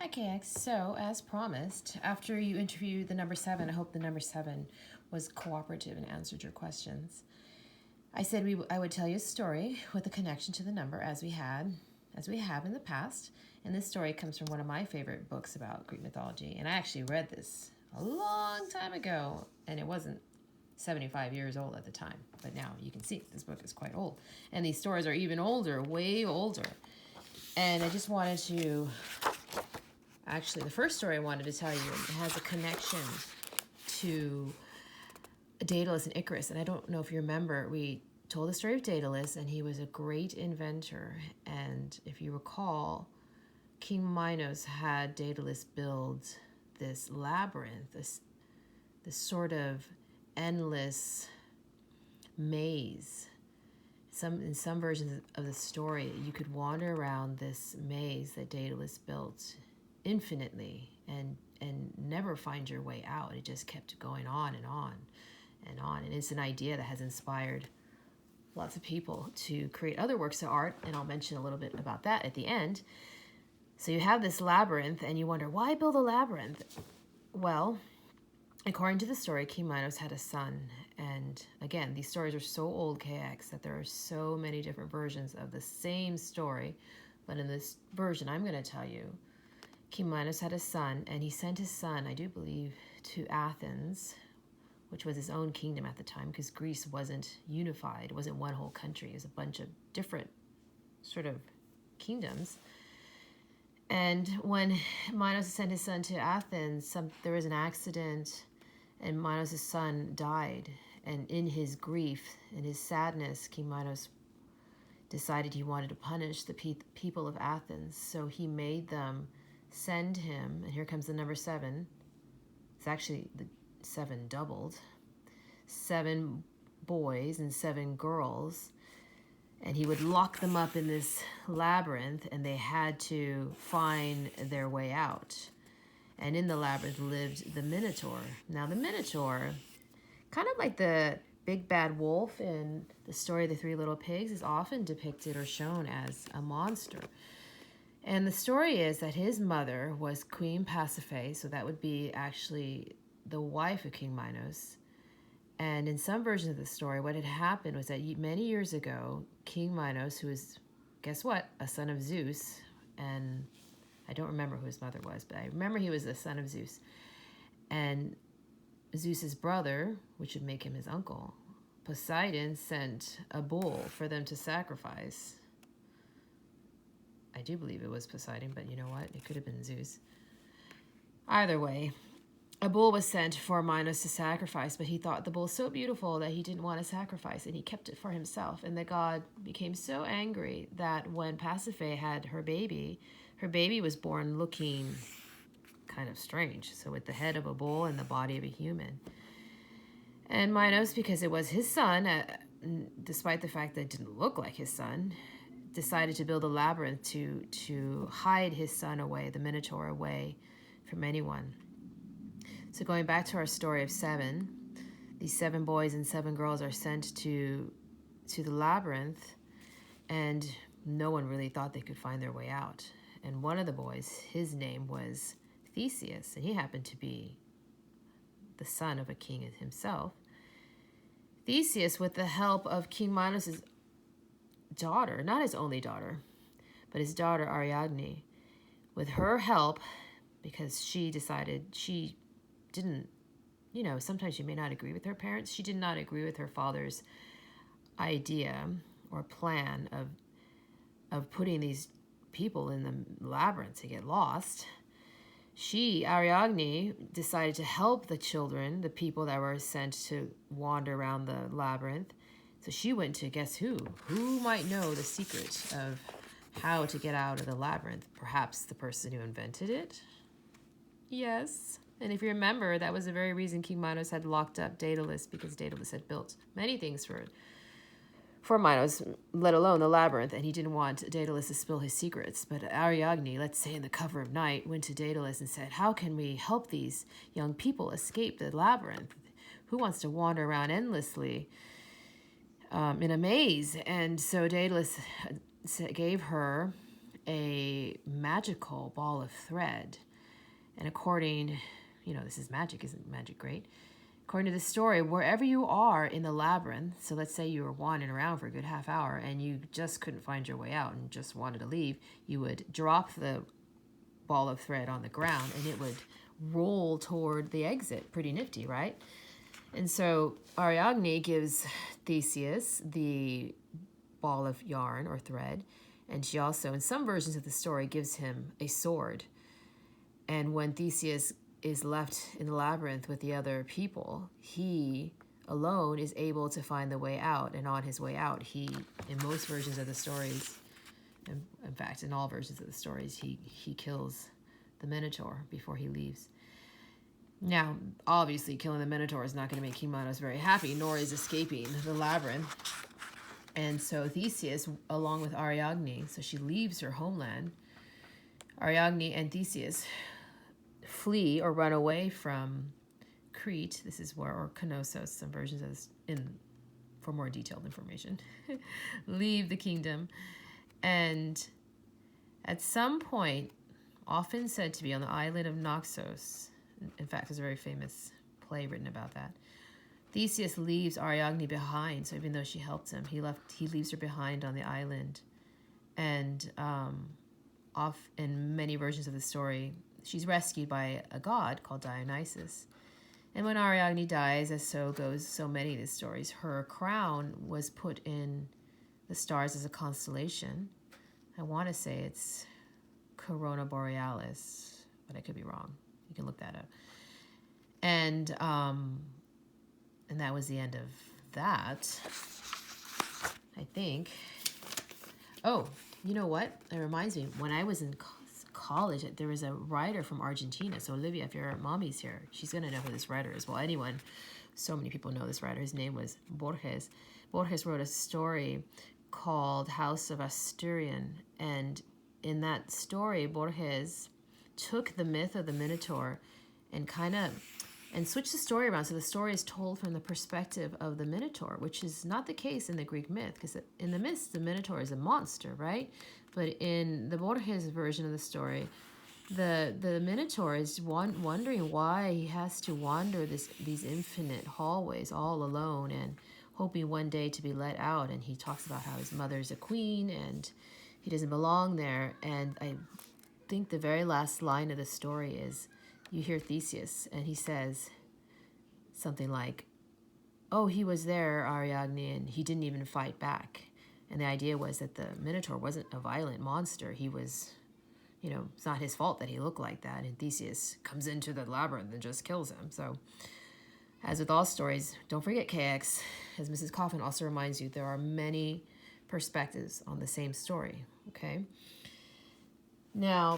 Hi, KX. So, as promised, after you interviewed the number 7, I hope the number 7 was cooperative and answered your questions. I said I would tell you a story with a connection to the number as we have in the past. And this story comes from one of my favorite books about Greek mythology. And I actually read this a long time ago, and it wasn't 75 years old at the time. But now you can see this book is quite old. And these stories are even older, way older. And I just wanted to... Actually, the first story I wanted to tell you has a connection to Daedalus and Icarus. And I don't know if you remember, we told the story of Daedalus, and he was a great inventor. And if you recall, King Minos had Daedalus build this labyrinth, this sort of endless maze. In some versions of the story, you could wander around this maze that Daedalus built infinitely and never find your way out. It just kept going on and on and on. And it's an idea that has inspired lots of people to create other works of art, and I'll mention a little bit about that at the end. So you have this labyrinth, and you wonder, why build a labyrinth? Well, according to the story, King Minos had a son. And again, these stories are so old, KX, that there are so many different versions of the same story. But in this version I'm going to tell you, King Minos had a son, and he sent his son, I do believe, to Athens, which was his own kingdom at the time, because Greece wasn't unified. It wasn't one whole country. It was a bunch of different sort of kingdoms. And when Minos sent his son to Athens, there was an accident, and Minos' son died. And in his grief, in his sadness, King Minos decided he wanted to punish the people of Athens. So he made them send him, and here comes the number 7. It's actually the 7 doubled. 7 boys and 7 girls. And he would lock them up in this labyrinth, and they had to find their way out. And in the labyrinth lived the Minotaur. Now, the Minotaur, kind of like the big bad wolf in the story of the 3 Little Pigs, is often depicted or shown as a monster. And the story is that his mother was Queen Pasiphae, so that would be actually the wife of King Minos. And in some versions of the story, what had happened was that many years ago, King Minos, who was, guess what, a son of Zeus, and I don't remember who his mother was, but I remember he was the son of Zeus. And Zeus's brother, which would make him his uncle, Poseidon, sent a bull for them to sacrifice. I do believe it was Poseidon, but you know what? It could have been Zeus. Either way, a bull was sent for Minos to sacrifice, but he thought the bull so beautiful that he didn't want to sacrifice, and he kept it for himself. And the god became so angry that when Pasiphae had her baby was born looking kind of strange. So with the head of a bull and the body of a human. And Minos, because it was his son, despite the fact that it didn't look like his son, decided to build a labyrinth to hide his son away, the Minotaur, away from anyone. So going back to our story of 7, these 7 boys and 7 girls are sent to the labyrinth, and no one really thought they could find their way out. And one of the boys, his name was Theseus, and he happened to be the son of a king himself. Theseus, with the help of King Minos' daughter, not his only daughter, but his daughter Ariadne, with her help, because she decided she didn't, sometimes you may not agree with her parents. She did not agree with her father's idea or plan of putting these people in the labyrinth to get lost. Ariadne, decided to help the children, the people that were sent to wander around the labyrinth. So she went to guess who? Who might know the secret of how to get out of the labyrinth? Perhaps the person who invented it? Yes. And if you remember, that was the very reason King Minos had locked up Daedalus, because Daedalus had built many things for Minos, let alone the labyrinth, and he didn't want Daedalus to spill his secrets. But Ariadne, let's say in the cover of night, went to Daedalus and said, how can we help these young people escape the labyrinth? Who wants to wander around endlessly in a maze? And so Daedalus gave her a magical ball of thread. And according, this is magic, isn't magic great? According to the story, wherever you are in the labyrinth, so let's say you were wandering around for a good half hour and you just couldn't find your way out and just wanted to leave, you would drop the ball of thread on the ground and it would roll toward the exit. Pretty nifty, right? And so Ariadne gives Theseus the ball of yarn or thread, and she also, in some versions of the story, gives him a sword. And when Theseus is left in the labyrinth with the other people, he alone is able to find the way out. And on his way out, he, in most versions of the stories, in fact, in all versions of the stories, he kills the Minotaur before he leaves. Now, obviously, killing the Minotaur is not going to make King Minos very happy, nor is escaping the labyrinth. And so Theseus, along with Ariadne, so she leaves her homeland, Ariadne and Theseus flee or run away from Crete. This is where, or Knossos, some versions of this, for more detailed information, leave the kingdom. And at some point, often said to be on the island of Naxos, in fact, there's a very famous play written about that, Theseus leaves Ariadne behind. So even though she helped him, he leaves her behind on the island. And off in many versions of the story, she's rescued by a god called Dionysus. And when Ariadne dies, as so goes so many of these stories, her crown was put in the stars as a constellation. I want to say it's Corona Borealis, but I could be wrong. You can look that up. And that was the end of that, I think. Oh, you know what? It reminds me, when I was in college, there was a writer from Argentina. So Olivia, if your mommy's here, she's going to know who this writer is. Well, anyone, so many people know this writer. His name was Borges. Borges wrote a story called House of Asturion. And in that story, Borges took the myth of the Minotaur and switched the story around. So the story is told from the perspective of the Minotaur, which is not the case in the Greek myth, because in the myths, the Minotaur is a monster, right? But in the Borges version of the story, the Minotaur is wondering why he has to wander these infinite hallways all alone and hoping one day to be let out. And he talks about how his mother's a queen and he doesn't belong there. And I think the very last line of the story is, you hear Theseus, and he says something like, oh, he was there, Ariadne, and he didn't even fight back. And the idea was that the Minotaur wasn't a violent monster. He was, it's not his fault that he looked like that. And Theseus comes into the labyrinth and just kills him. So, as with all stories, don't forget KX, as Mrs. Coffin also reminds you, there are many perspectives on the same story, okay? Now,